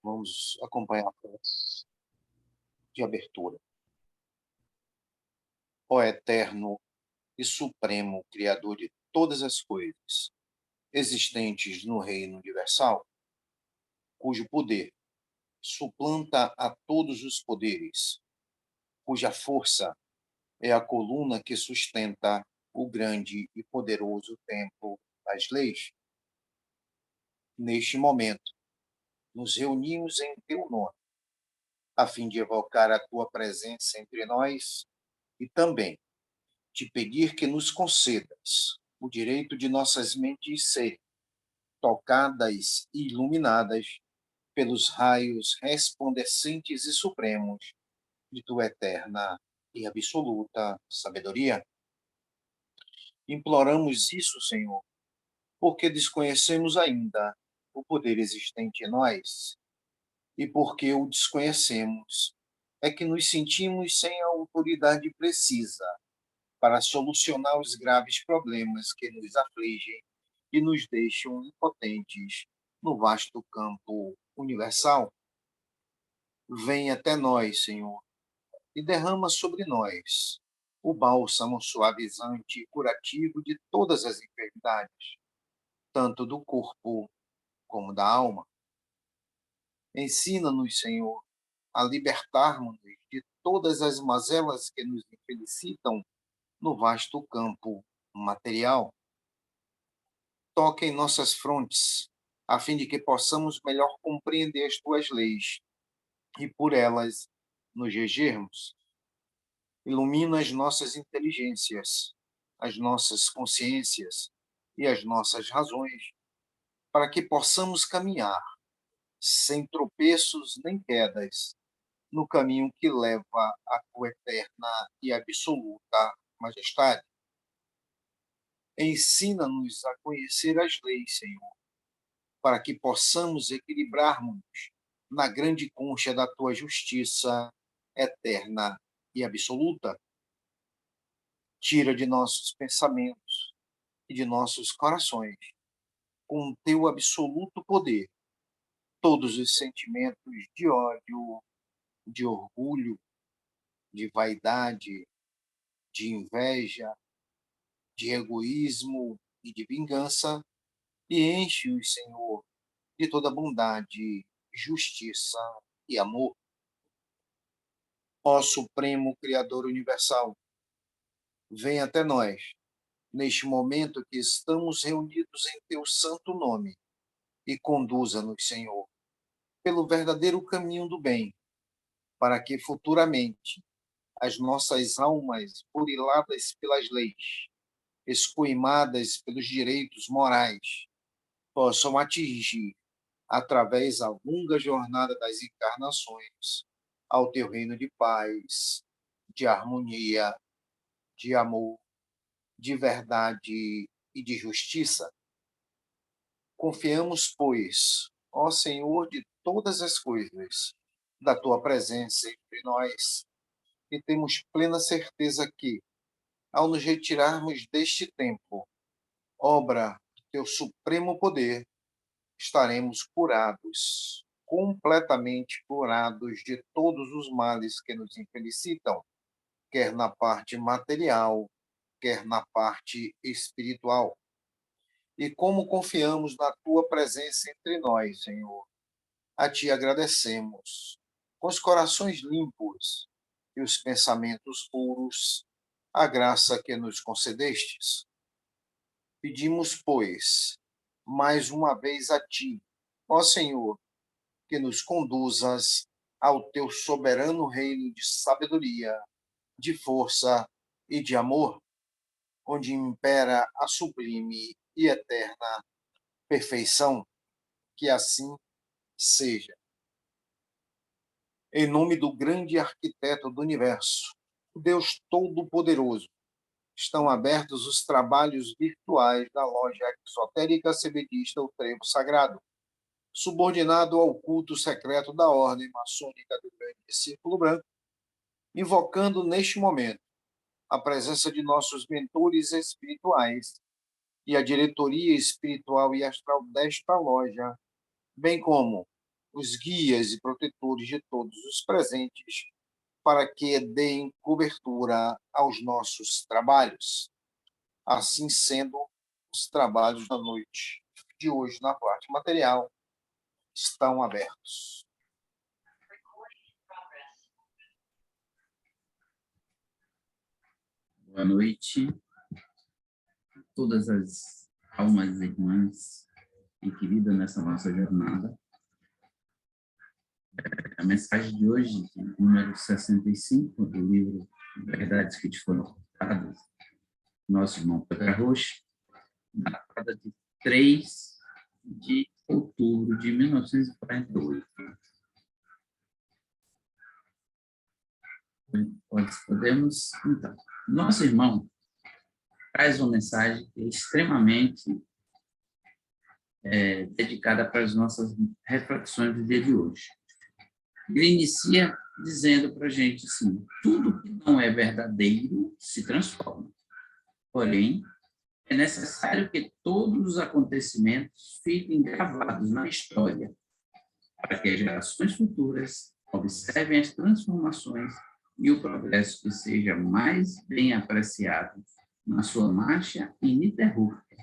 Vamos acompanhar a prece de abertura. Ó eterno e supremo Criador de todas as coisas existentes no reino universal, cujo poder suplanta a todos os poderes, cuja força é a coluna que sustenta o grande e poderoso templo das leis. Neste momento, nos reunimos em teu nome, a fim de evocar a tua presença entre nós e também te pedir que nos concedas o direito de nossas mentes serem tocadas e iluminadas pelos raios resplandecentes e supremos de tua eterna e absoluta sabedoria. Imploramos isso, Senhor, porque desconhecemos ainda o poder existente em nós e porque o desconhecemos é que nos sentimos sem a autoridade precisa para solucionar os graves problemas que nos afligem e nos deixam impotentes no vasto campo universal. Vem até nós, Senhor, e derrama sobre nós o bálsamo suavizante e curativo de todas as enfermidades, tanto do corpo como da alma. Ensina-nos, Senhor, a libertarmos de todas as mazelas que nos infelicitam no vasto campo material. Toca em nossas frontes, a fim de que possamos melhor compreender as tuas leis e por elas nos regermos. Ilumina as nossas inteligências, as nossas consciências e as nossas razões, para que possamos caminhar sem tropeços nem quedas no caminho que leva à tua eterna e absoluta majestade. Ensina-nos a conhecer as leis, Senhor, para que possamos equilibrarmos na grande concha da tua justiça eterna e absoluta. Tira de nossos pensamentos e de nossos corações, com o teu absoluto poder, todos os sentimentos de ódio, de orgulho, de vaidade, de inveja, de egoísmo e de vingança, e enche-os, Senhor, de toda bondade, justiça e amor. Ó Supremo Criador Universal, vem até nós, neste momento que estamos reunidos em teu santo nome, e conduza-nos, Senhor, pelo verdadeiro caminho do bem, para que futuramente as nossas almas, buriladas pelas leis, escoimadas pelos direitos morais, possam atingir, através da longa jornada das encarnações, ao teu reino de paz, de harmonia, de amor, de verdade e de justiça. Confiamos, pois, ó Senhor de todas as coisas, da tua presença entre nós, e temos plena certeza que, ao nos retirarmos deste tempo, obra do teu supremo poder, estaremos curados, completamente curados de todos os males que nos infelicitam, quer na parte material, quer na parte espiritual. E como confiamos na tua presença entre nós, Senhor, a ti agradecemos, com os corações limpos e os pensamentos puros, a graça que nos concedestes. Pedimos, pois, mais uma vez a ti, ó Senhor, que nos conduzas ao teu soberano reino de sabedoria, de força e de amor, onde impera a sublime e eterna perfeição. Que assim seja. Em nome do grande arquiteto do universo, Deus Todo-Poderoso, estão abertos os trabalhos virtuais da loja exotérica sebedista O Trevo Sagrado, subordinado ao culto secreto da Ordem Maçônica do Grande Círculo Branco, invocando neste momento a presença de nossos mentores espirituais e a diretoria espiritual e astral desta loja, bem como os guias e protetores de todos os presentes, para que deem cobertura aos nossos trabalhos. Assim sendo, os trabalhos da noite de hoje na parte material estão abertos. Boa noite a todas as almas irmãs e queridas nessa nossa jornada. A mensagem de hoje, número 65, do livro Verdades que te foram ocultadas, nosso irmão Pedro Rocha, datada de 3 de outubro de 1948. Podemos, então, nosso irmão traz uma mensagem que é extremamente dedicada para as nossas reflexões do dia de hoje. Ele inicia dizendo para a gente assim: tudo que não é verdadeiro se transforma. Porém, é necessário que todos os acontecimentos fiquem gravados na história, para que as gerações futuras observem as transformações e o progresso que seja mais bem apreciado na sua marcha ininterrupta,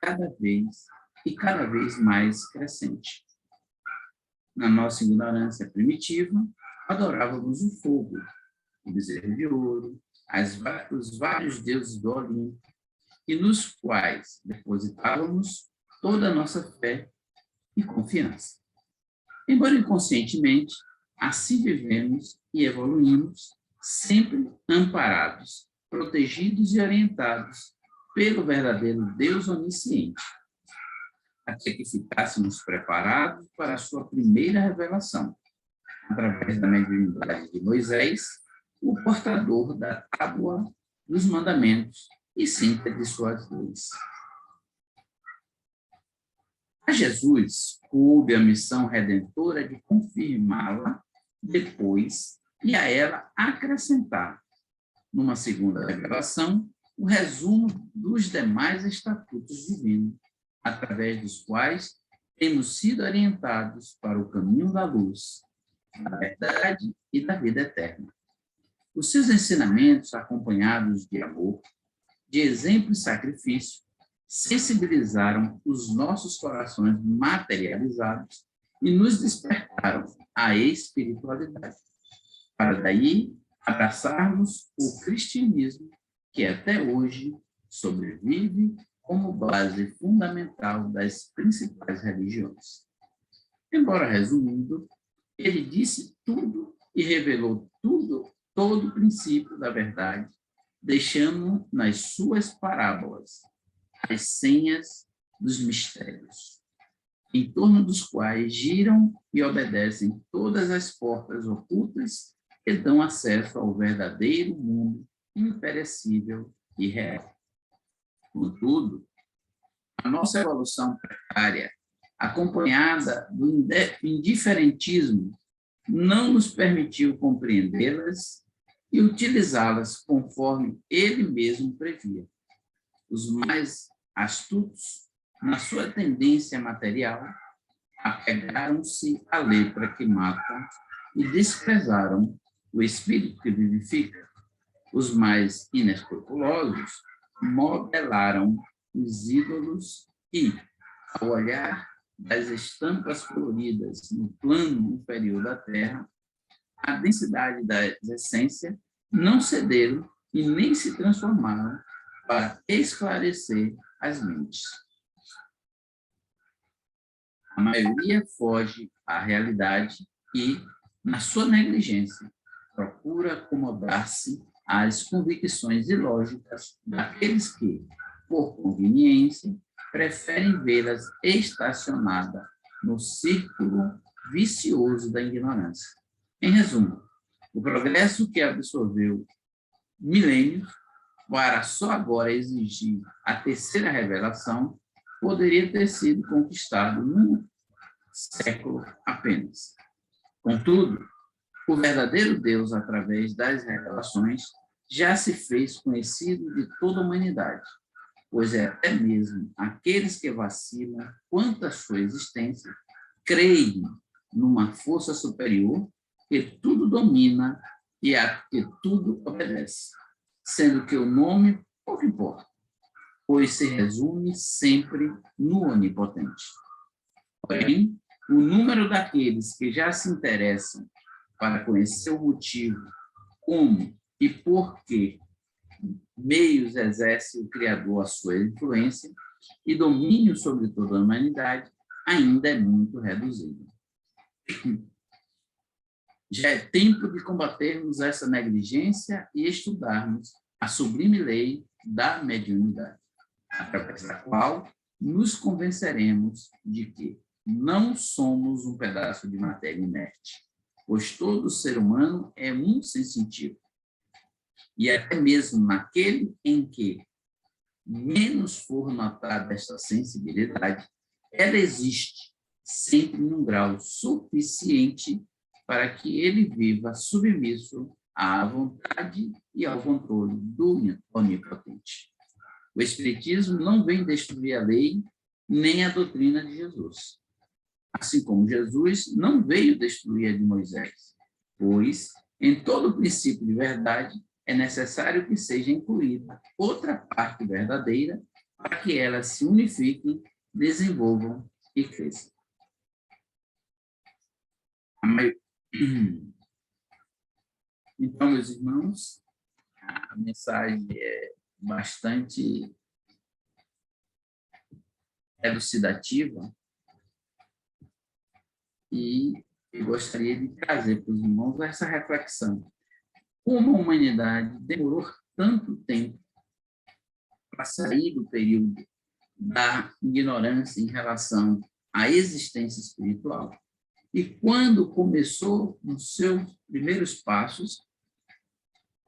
cada vez mais crescente. Na nossa ignorância primitiva, adorávamos o fogo, o bezerro de ouro, os vários deuses do Olimpo, e nos quais depositávamos toda a nossa fé e confiança. Embora inconscientemente, assim vivemos e evoluímos, sempre amparados, protegidos e orientados pelo verdadeiro Deus onisciente, até que ficássemos preparados para a sua primeira revelação, através da mediunidade de Moisés, o portador da tábua dos mandamentos e síntese de suas leis. A Jesus coube a missão redentora de confirmá-la depois e a ela acrescentar, numa segunda revelação, o resumo dos demais estatutos divinos, através dos quais temos sido orientados para o caminho da luz, da verdade e da vida eterna. Os seus ensinamentos, acompanhados de amor, de exemplo e sacrifício, sensibilizaram os nossos corações materializados e nos despertaram à espiritualidade, para daí abraçarmos o cristianismo, que até hoje sobrevive como base fundamental das principais religiões. Embora resumindo, ele disse tudo e revelou todo o princípio da verdade, deixando nas suas parábolas as senhas dos mistérios, em torno dos quais giram e obedecem todas as portas ocultas que dão acesso ao verdadeiro mundo imperecível e real. Contudo, a nossa evolução precária, acompanhada do indiferentismo, não nos permitiu compreendê-las e utilizá-las conforme ele mesmo previa. Os mais astutos, na sua tendência material, apegaram-se à lepra que mata e desprezaram o espírito que vivifica. Os mais inescrupulosos modelaram os ídolos e, ao olhar das estampas coloridas no plano inferior da Terra, a densidade da essência, não cederam e nem se transformaram para esclarecer as mentes. A maioria foge à realidade e, na sua negligência, procura acomodar-se às convicções ilógicas daqueles que, por conveniência, preferem vê-las estacionadas no círculo vicioso da ignorância. Em resumo, o progresso que absorveu milênios para só agora exigir a terceira revelação poderia ter sido conquistado num século apenas. Contudo, o verdadeiro Deus, através das revelações, já se fez conhecido de toda a humanidade, pois é até mesmo aqueles que vacilam quanto à sua existência creem numa força superior que tudo domina e a que tudo obedece, sendo que o nome pouco importa, pois se resume sempre no onipotente. Porém, o número daqueles que já se interessam para conhecer o motivo, como e por que meios exerce o Criador a sua influência e domínio sobre toda a humanidade, ainda é muito reduzido. Já é tempo de combatermos essa negligência e estudarmos a sublime lei da mediunidade, através da qual nos convenceremos de que não somos um pedaço de matéria inerte, pois todo ser humano é um sensitivo. E até mesmo naquele em que menos for notada esta sensibilidade, ela existe sempre num grau suficiente para que ele viva submisso à vontade e ao controle do onipotente. O Espiritismo não vem destruir a lei nem a doutrina de Jesus. Assim como Jesus não veio destruir a de Moisés, pois, em todo princípio de verdade, é necessário que seja incluída outra parte verdadeira para que elas se unifiquem, desenvolvam e cresçam. Então, meus irmãos, a mensagem é bastante elucidativa e eu gostaria de trazer para os irmãos essa reflexão. Como a humanidade demorou tanto tempo para sair do período da ignorância em relação à existência espiritual, e quando começou nos seus primeiros passos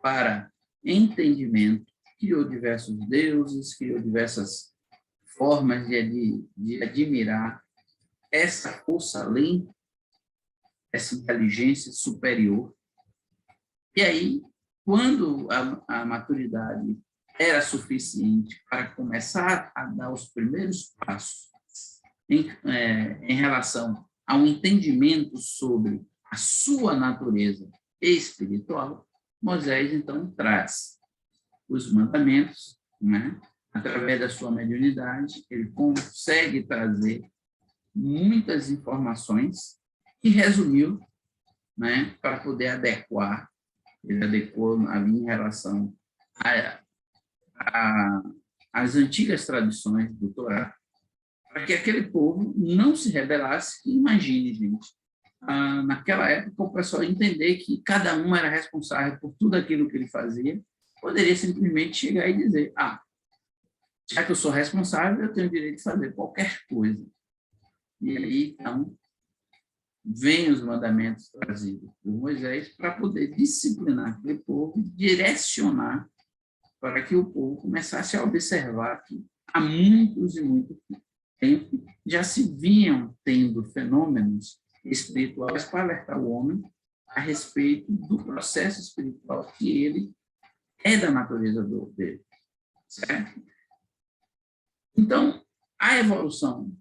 para entendimento, criou diversos deuses, criou diversas formas de admirar essa força além, essa inteligência superior. E aí, quando a maturidade era suficiente para começar a dar os primeiros passos em relação ao entendimento sobre a sua natureza espiritual, Moisés, então, traz os mandamentos, né? Através da sua mediunidade, ele consegue trazer muitas informações e resumiu, né, para poder adequar. Ele adequou ali em relação às antigas tradições do Torá, para que aquele povo não se rebelasse. Imagine, gente, naquela época o pessoal entender que cada um era responsável por tudo aquilo que ele fazia, poderia simplesmente chegar e dizer, já que eu sou responsável, eu tenho o direito de fazer qualquer coisa. E aí, então, vêm os mandamentos trazidos por Moisés para poder disciplinar aquele povo, direcionar para que o povo começasse a observar que há muitos e muito tempo já se vinham tendo fenômenos espirituais para alertar o homem a respeito do processo espiritual que ele é da natureza dele, certo? Então, a evolução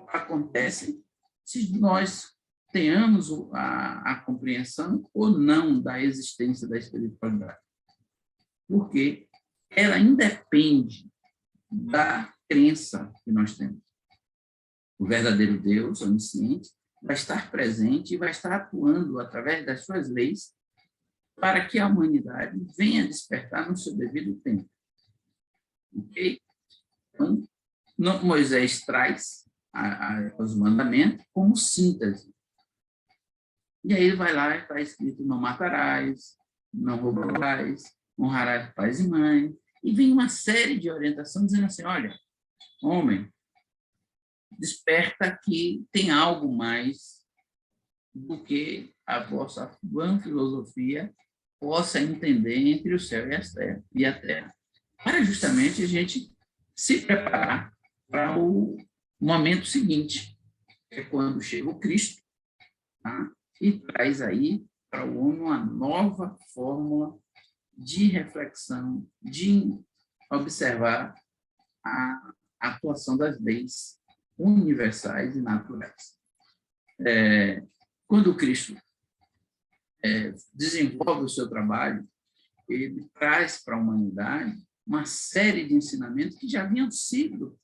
acontece se nós tenhamos a compreensão ou não da existência da espiritualidade, porque ela independe da crença que nós temos. O verdadeiro Deus, onisciente, vai estar presente e vai estar atuando através das suas leis para que a humanidade venha despertar no seu devido tempo. Ok? Então, Moisés traz os mandamentos como síntese. E aí ele vai lá e está escrito: não matarás, não roubarás, honrarás pais e mãe. E vem uma série de orientações dizendo assim: olha, homem, desperta que tem algo mais do que a vossa vã filosofia possa entender entre o céu e a terra. Para justamente a gente se preparar para o momento seguinte, que é quando chega o Cristo, tá? E traz aí para o homem uma nova fórmula de reflexão, de observar a atuação das leis universais e naturais. quando Cristo desenvolve o seu trabalho, ele traz para a humanidade uma série de ensinamentos que já haviam sido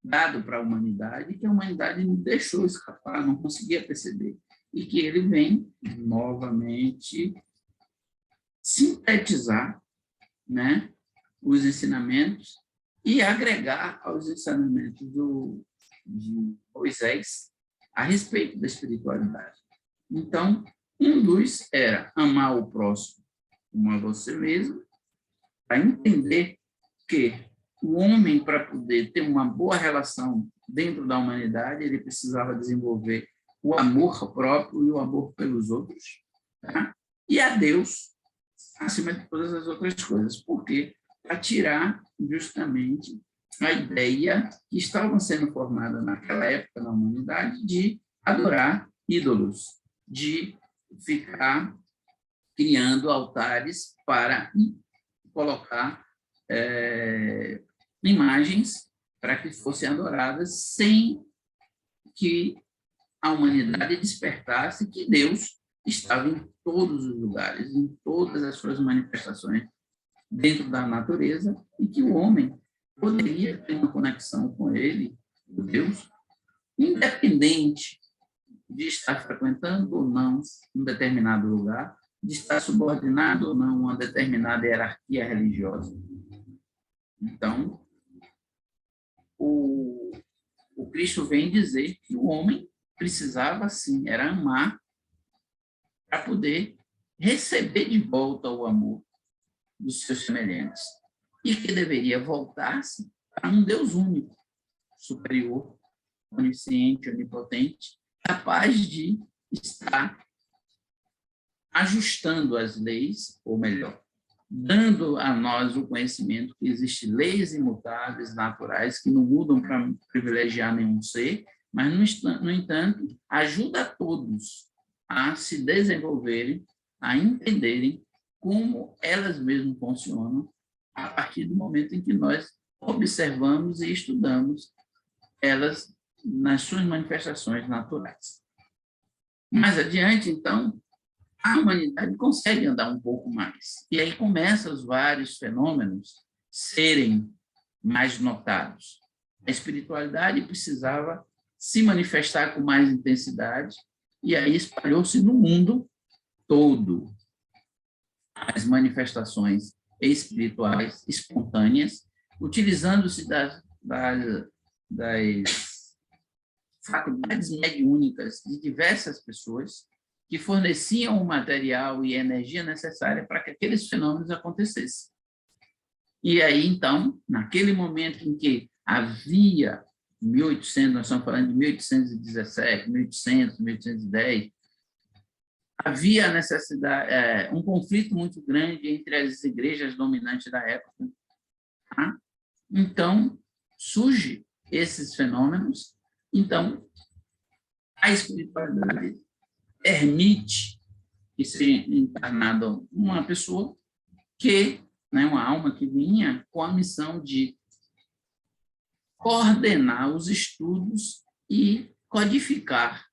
dados para a humanidade e que a humanidade não deixou escapar, não conseguia perceber. E que ele vem novamente sintetizar, né, os ensinamentos e agregar aos ensinamentos de Moisés a respeito da espiritualidade. Então, um dos era amar o próximo como a você mesmo, para entender que o homem, para poder ter uma boa relação dentro da humanidade, ele precisava desenvolver o amor próprio e o amor pelos outros, tá? E a Deus acima de todas as outras coisas. Por quê? Para tirar justamente a ideia que estava sendo formada naquela época na humanidade de adorar ídolos, de ficar criando altares para colocar imagens para que fossem adoradas sem que a humanidade despertasse que Deus estava em todos os lugares, em todas as suas manifestações dentro da natureza, e que o homem poderia ter uma conexão com ele, com Deus, independente de estar frequentando ou não um determinado lugar, de estar subordinado ou não a uma determinada hierarquia religiosa. Então, o Cristo vem dizer que o homem precisava, sim, era amar para poder receber de volta o amor dos seus semelhantes e que deveria voltar-se a um Deus único, superior, onisciente, onipotente, capaz de estar ajustando as leis, ou melhor, dando a nós o conhecimento que existem leis imutáveis, naturais, que não mudam para privilegiar nenhum ser, mas, no entanto, ajuda a todos a se desenvolverem, a entenderem como elas mesmas funcionam a partir do momento em que nós observamos e estudamos elas nas suas manifestações naturais. Mais adiante, então, a humanidade consegue andar um pouco mais. E aí começam os vários fenômenos serem mais notados. A espiritualidade precisava se manifestar com mais intensidade, e aí espalhou-se no mundo todo as manifestações espirituais espontâneas, utilizando-se das faculdades mediúnicas de diversas pessoas que forneciam o material e a energia necessária para que aqueles fenômenos acontecessem. E aí, então, naquele momento em que havia 1800, nós estamos falando de 1817, 1800, 1810, havia a necessidade, um conflito muito grande entre as igrejas dominantes da época. Tá? Então, surgem esses fenômenos. Então, a espiritualidade permite que seja encarnada uma pessoa que, né, uma alma que vinha com a missão de coordenar os estudos e codificar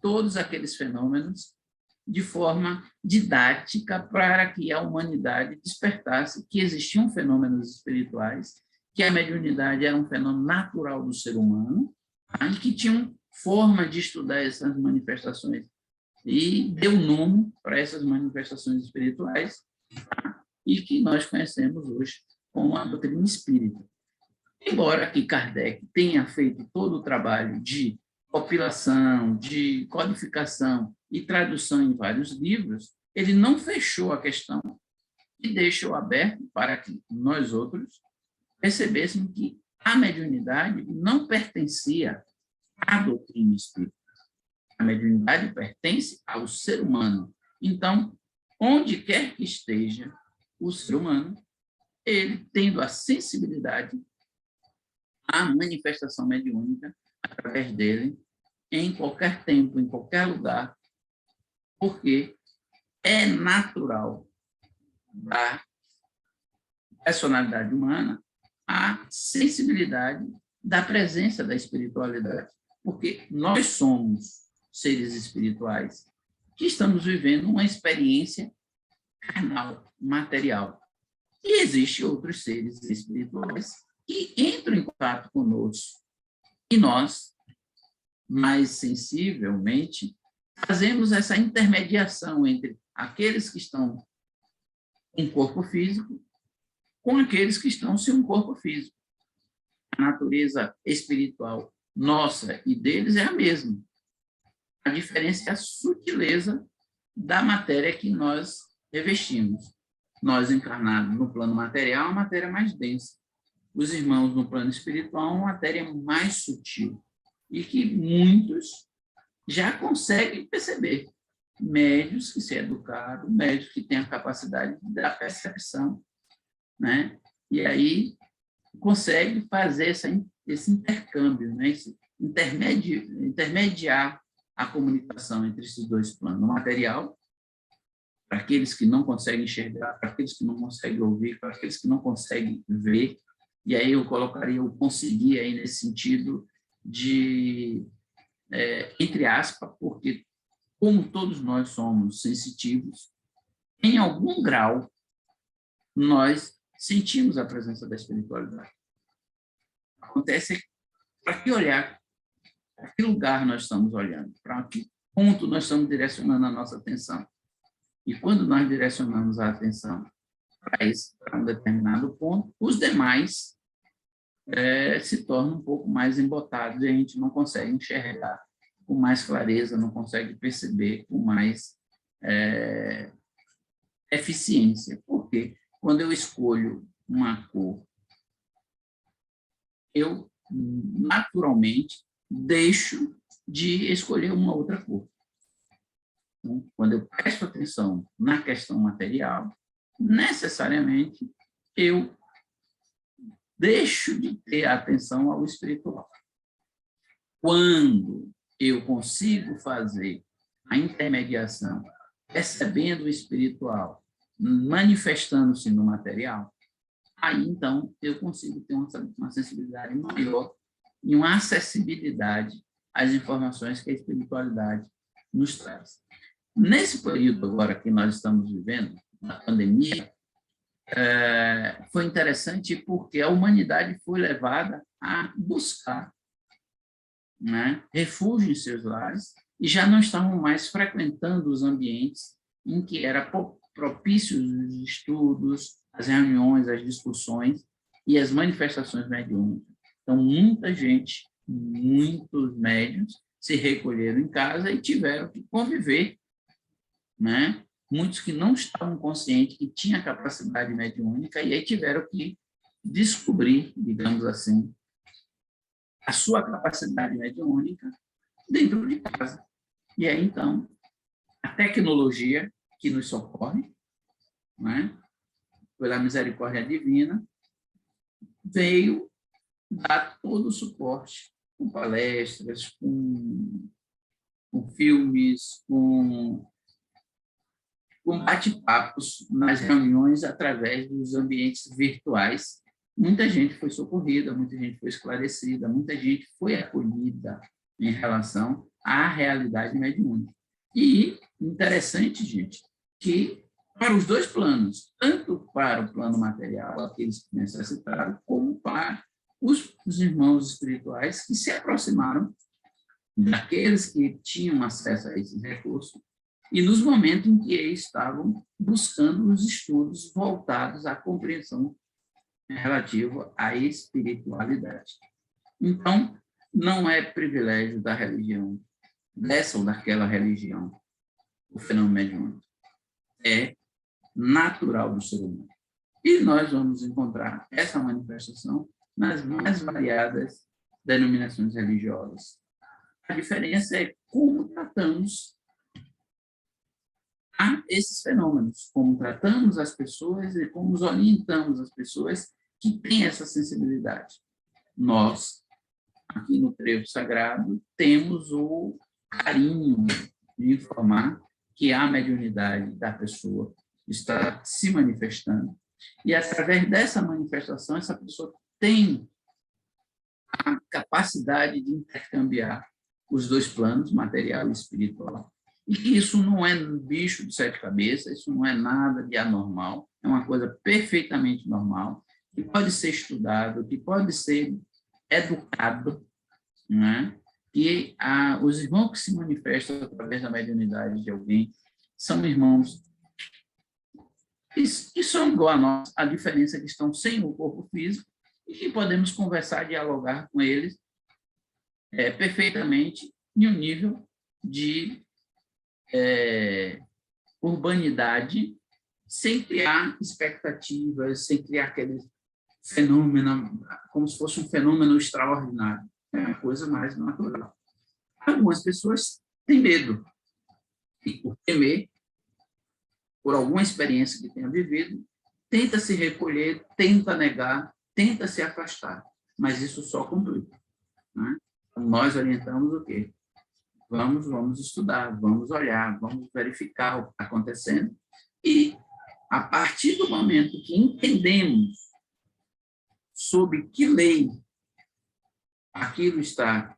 todos aqueles fenômenos de forma didática para que a humanidade despertasse que existiam fenômenos espirituais, que a mediunidade era um fenômeno natural do ser humano, tá? E que tinham forma de estudar essas manifestações. E deu nome para essas manifestações espirituais, tá? E que nós conhecemos hoje como a doutrina espírita. Embora que Kardec tenha feito todo o trabalho de compilação, de codificação e tradução em vários livros, ele não fechou a questão e deixou aberto para que nós outros percebêssemos que a mediunidade não pertencia à doutrina espírita. A mediunidade pertence ao ser humano. Então, onde quer que esteja o ser humano, ele tendo a sensibilidade à manifestação mediúnica, através dele, em qualquer tempo, em qualquer lugar, porque é natural da personalidade humana a sensibilidade da presença da espiritualidade, porque nós somos seres espirituais que estamos vivendo uma experiência carnal, material. E existem outros seres espirituais que entram em contato conosco. E nós, mais sensivelmente, fazemos essa intermediação entre aqueles que estão com corpo físico com aqueles que estão sem um corpo físico. A natureza espiritual nossa e deles é a mesma. A diferença é a sutileza da matéria que nós revestimos. Nós, encarnados no plano material, a matéria mais densa. Os irmãos no plano espiritual, uma matéria mais sutil e que muitos já conseguem perceber. Médios que se educaram, médios que têm a capacidade da percepção, né? E aí consegue fazer esse intercâmbio, né? Esse intermediar a comunicação entre esses dois planos, o material, para aqueles que não conseguem enxergar, para aqueles que não conseguem ouvir, para aqueles que não conseguem ver. E aí eu colocaria o conseguir aí nesse sentido de, entre aspas, porque como todos nós somos sensitivos, em algum grau nós sentimos a presença da espiritualidade. Acontece para que olhar, para que lugar nós estamos olhando, para que ponto nós estamos direcionando a nossa atenção. E quando nós direcionamos a atenção para um determinado ponto, os demais se tornam um pouco mais embotados e a gente não consegue enxergar com mais clareza, não consegue perceber com mais eficiência. Por quê? Quando eu escolho uma cor, eu naturalmente deixo de escolher uma outra cor. Então, quando eu presto atenção na questão material, necessariamente eu deixo de ter atenção ao espiritual. Quando eu consigo fazer a intermediação, percebendo o espiritual, manifestando-se no material, aí, então, eu consigo ter uma sensibilidade maior e uma acessibilidade às informações que a espiritualidade nos traz. Nesse período agora que nós estamos vivendo, na pandemia, foi interessante porque a humanidade foi levada a buscar, né, refúgio em seus lares e já não estavam mais frequentando os ambientes em que era propícios os estudos, as reuniões, as discussões e as manifestações mediúnicas. Então, muita gente, muitos médiuns se recolheram em casa e tiveram que conviver, né? Muitos que não estavam conscientes que tinham capacidade mediúnica e aí tiveram que descobrir, digamos assim, a sua capacidade mediúnica dentro de casa. E aí, então, a tecnologia que nos socorre, né, pela misericórdia divina, veio dar todo o suporte, com palestras, com filmes, com bate-papos nas reuniões através dos ambientes virtuais. Muita gente foi socorrida, muita gente foi esclarecida, muita gente foi acolhida em relação à realidade mediúnica. E interessante, gente, que para os dois planos, tanto para o plano material, aqueles que necessitaram, como para os irmãos espirituais que se aproximaram daqueles que tinham acesso a esses recursos e nos momentos em que eles estavam buscando os estudos voltados à compreensão relativa à espiritualidade. Então, não é privilégio da religião, dessa ou daquela religião, o fenômeno mediúnico. É natural do ser humano. E nós vamos encontrar essa manifestação nas mais variadas denominações religiosas. A diferença é como tratamos esses fenômenos, como tratamos as pessoas e como orientamos as pessoas que têm essa sensibilidade. Nós, aqui no Trevo Sagrado, temos o carinho de informar que a mediunidade da pessoa está se manifestando. E, através dessa manifestação, essa pessoa tem a capacidade de intercambiar os dois planos, material e espiritual. E que isso não é bicho de sete cabeças, isso não é nada de anormal, é uma coisa perfeitamente normal, que pode ser estudado, que pode ser educado, né? E os irmãos que se manifestam através da mediunidade de alguém são irmãos que são igual a nós, a diferença é que estão sem o corpo físico e que podemos conversar, dialogar com eles perfeitamente em um nível de urbanidade, sem criar expectativas, sem criar aquele fenômeno, como se fosse um fenômeno extraordinário. É uma coisa mais natural. Algumas pessoas têm medo. E por temer, por alguma experiência que tenha vivido, tenta se recolher, tenta negar, tenta se afastar. Mas isso só complica, né? Então, nós orientamos o quê? Vamos estudar, vamos olhar, vamos verificar o que está acontecendo. E, a partir do momento que entendemos sob que lei aquilo está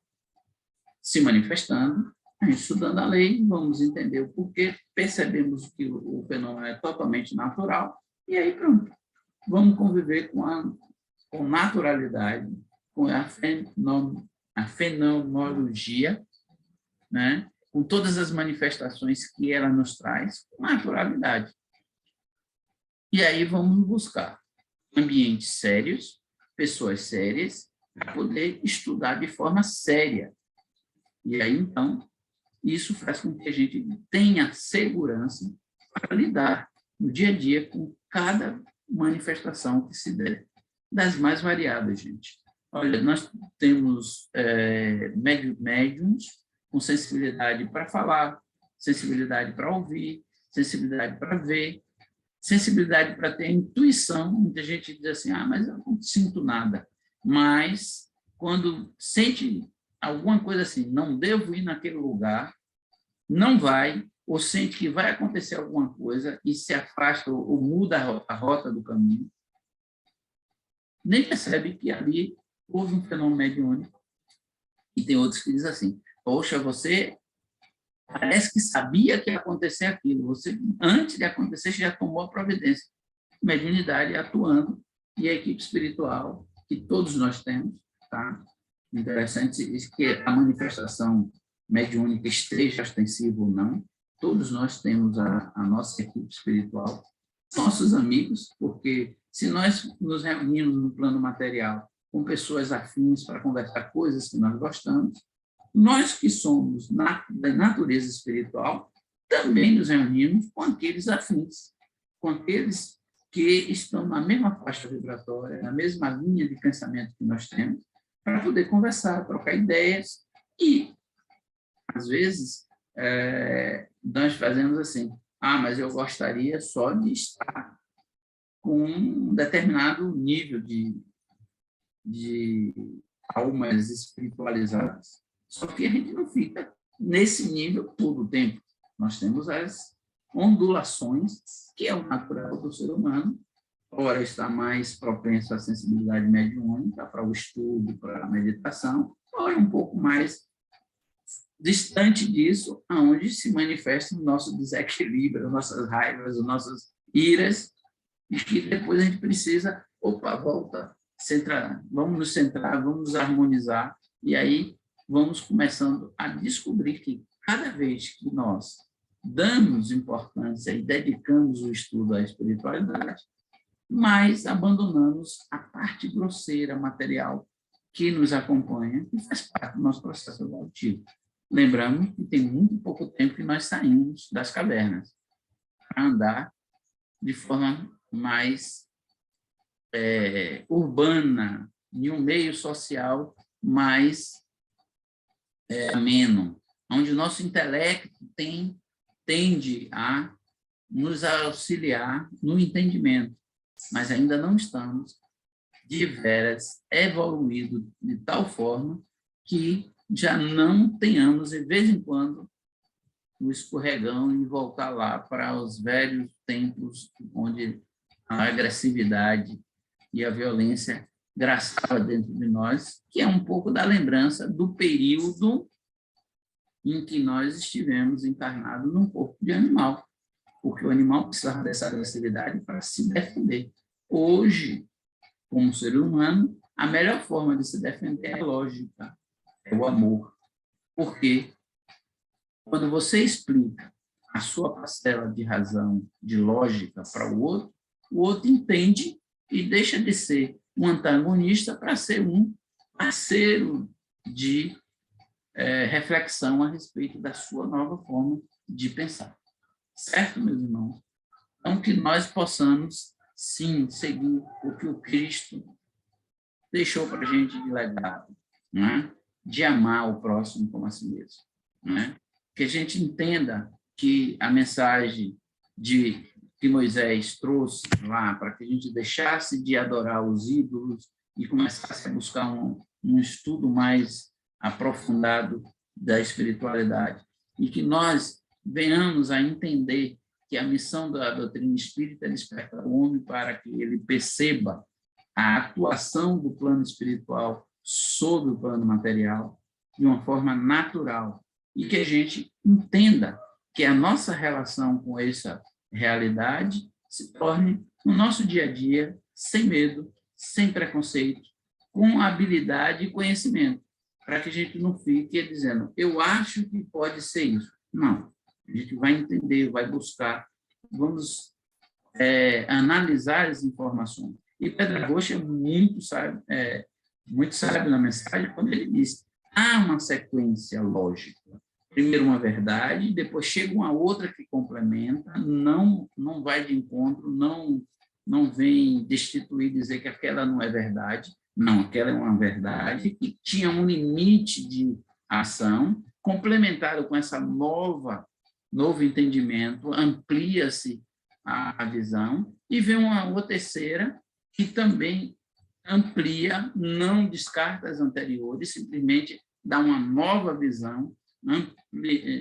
se manifestando, estudando a lei, vamos entender o porquê, percebemos que o fenômeno é totalmente natural, e aí pronto, vamos conviver com naturalidade, com a fenomenologia, né? Com todas as manifestações que ela nos traz, com naturalidade. E aí vamos buscar ambientes sérios, pessoas sérias, para poder estudar de forma séria. E aí, então, isso faz com que a gente tenha segurança para lidar no dia a dia com cada manifestação que se der, das mais variadas, gente. Olha, nós temos médiums com sensibilidade para falar, sensibilidade para ouvir, sensibilidade para ver, sensibilidade para ter intuição. Muita gente diz assim, mas eu não sinto nada. Mas, quando sente alguma coisa assim, não devo ir naquele lugar, não vai, ou sente que vai acontecer alguma coisa e se afasta ou muda a rota do caminho, nem percebe que ali houve um fenômeno mediúnico. E tem outros que dizem assim, poxa, você parece que sabia que ia acontecer aquilo, você, antes de acontecer, já tomou a providência. Mediunidade atuando e a equipe espiritual que todos nós temos, tá? Interessante que a manifestação mediúnica esteja ostensiva ou não, todos nós temos a nossa equipe espiritual, nossos amigos, porque se nós nos reunimos no plano material com pessoas afins para conversar coisas que nós gostamos, nós que somos da natureza espiritual também nos reunimos com aqueles afins, com aqueles que estão na mesma faixa vibratória, na mesma linha de pensamento que nós temos, para poder conversar, trocar ideias e, às vezes, nós fazemos assim, mas eu gostaria só de estar com um determinado nível de almas espiritualizadas. Só que a gente não fica nesse nível todo o tempo. Nós temos as ondulações, que é o natural do ser humano, ora está mais propenso à sensibilidade mediúnica, para o estudo, para a meditação, ora um pouco mais distante disso, aonde se manifesta o nosso desequilíbrio, as nossas raivas, as nossas iras, e que depois a gente precisa, volta, vamos nos centrar, vamos nos harmonizar, e aí vamos começando a descobrir que cada vez que nós damos importância e dedicamos o estudo à espiritualidade, mas abandonamos a parte grosseira, material, que nos acompanha e faz parte do nosso processo evolutivo. Lembramos que tem muito pouco tempo que nós saímos das cavernas para andar de forma mais urbana, em um meio social mais ameno, onde o nosso intelecto tende a nos auxiliar no entendimento, mas ainda não estamos de veras evoluídos de tal forma que já não tenhamos, de vez em quando, o escorregão e voltar lá para os velhos tempos onde a agressividade e a violência graçava dentro de nós, que é um pouco da lembrança do período em que nós estivemos encarnados num corpo de animal, porque o animal precisava dessa agressividade para se defender. Hoje, como ser humano, a melhor forma de se defender é a lógica, é o amor. Porque quando você explica a sua parcela de razão, de lógica para o outro entende e deixa de ser um antagonista para ser um parceiro de reflexão a respeito da sua nova forma de pensar. Certo, meus irmãos? Então, que nós possamos, sim, seguir o que o Cristo deixou para a gente de legado, né? De amar o próximo como a si mesmo. Né? Que a gente entenda que a mensagem que Moisés trouxe lá, para que a gente deixasse de adorar os ídolos e começasse a buscar um estudo mais aprofundado da espiritualidade, e que nós venhamos a entender que a missão da doutrina espírita é despertar o homem para que ele perceba a atuação do plano espiritual sobre o plano material de uma forma natural, e que a gente entenda que a nossa relação com essa realidade se torne, no nosso dia a dia, sem medo, sem preconceito, com habilidade e conhecimento, para que a gente não fique dizendo, eu acho que pode ser isso. Não, a gente vai entender, vai buscar, vamos analisar as informações. E Pedro Rocha é muito sábio na mensagem quando ele diz, há uma sequência lógica. Primeiro uma verdade, depois chega uma outra que complementa, não vai de encontro, não vem destituir, dizer que aquela não é verdade. Não, aquela é uma verdade que tinha um limite de ação, complementado com essa novo entendimento, amplia-se a visão, e vem uma terceira que também amplia, não descarta as anteriores, simplesmente dá uma nova visão,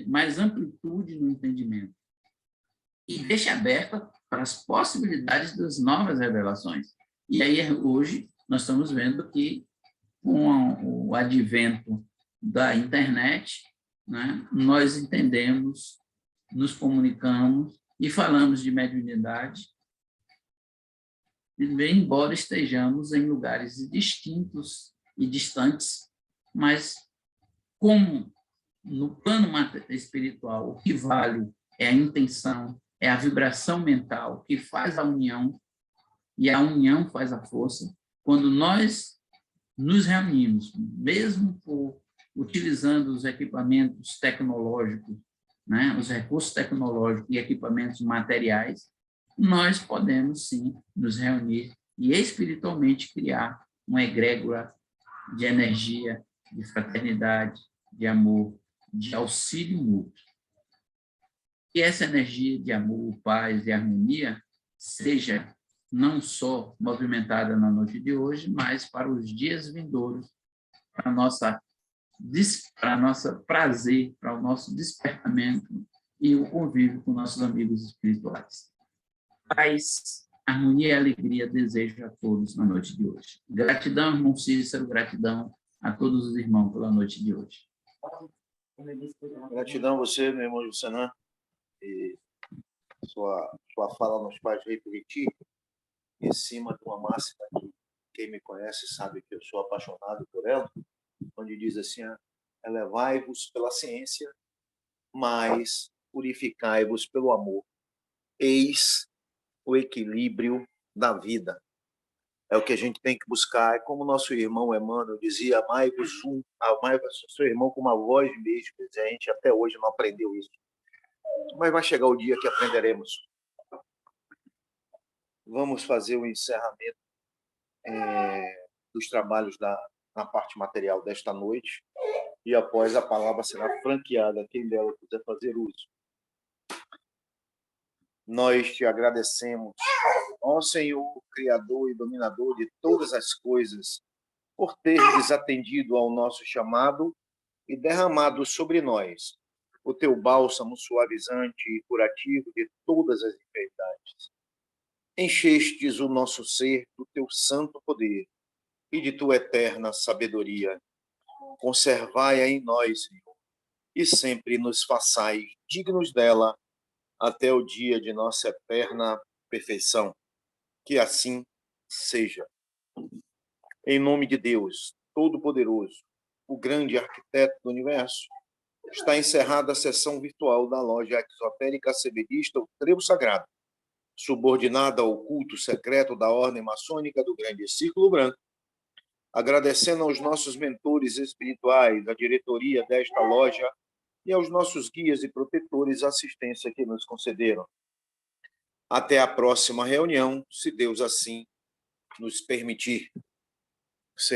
mais amplitude no entendimento, e deixa aberta para as possibilidades das novas revelações. E aí, hoje, nós estamos vendo que, com o advento da internet, né, nós entendemos, nos comunicamos e falamos de mediunidade, embora estejamos em lugares distintos e distantes, mas como no plano espiritual o que vale é a intenção, é a vibração mental que faz a união, e a união faz a força. Quando nós nos reunimos, mesmo utilizando os equipamentos tecnológicos, né, os recursos tecnológicos e equipamentos materiais, nós podemos, sim, nos reunir e espiritualmente criar uma egrégora de energia, de fraternidade, de amor, de auxílio mútuo. Que essa energia de amor, paz e harmonia seja não só movimentada na noite de hoje, mas para os dias vindouros, para nosso prazer, para o nosso despertamento e o convívio com nossos amigos espirituais. Paz, harmonia e alegria desejo a todos na noite de hoje. Gratidão, irmão Cícero, gratidão a todos os irmãos pela noite de hoje. Gratidão a você, meu irmão Juscelino, e sua fala nos faz refletir em cima de uma máxima que quem me conhece sabe que eu sou apaixonado por ela, onde diz assim, elevai-vos pela ciência, mas purificai-vos pelo amor. Eis o equilíbrio da vida. É o que a gente tem que buscar. É como o nosso irmão Emmanuel dizia, amai-vos seu irmão com uma voz mesmo. A gente até hoje não aprendeu isso. Mas vai chegar o dia que aprenderemos. Vamos fazer o encerramento dos trabalhos na parte material desta noite, e após a palavra será franqueada a quem dela quiser fazer uso. Nós te agradecemos, ó Senhor, Criador e Dominador de todas as coisas, por teres atendido ao nosso chamado e derramado sobre nós o teu bálsamo suavizante e curativo de todas as enfermidades. Enchestes o nosso ser do teu santo poder e de tua eterna sabedoria. Conservai-a em nós, Senhor, e sempre nos façais dignos dela até o dia de nossa eterna perfeição. Que assim seja. Em nome de Deus Todo-Poderoso, o grande arquiteto do universo, está encerrada a sessão virtual da loja exotérica severista O Trevo Sagrado, subordinada ao culto secreto da Ordem Maçônica do Grande Círculo Branco, agradecendo aos nossos mentores espirituais, à diretoria desta loja e aos nossos guias e protetores a assistência que nos concederam. Até a próxima reunião, se Deus assim nos permitir.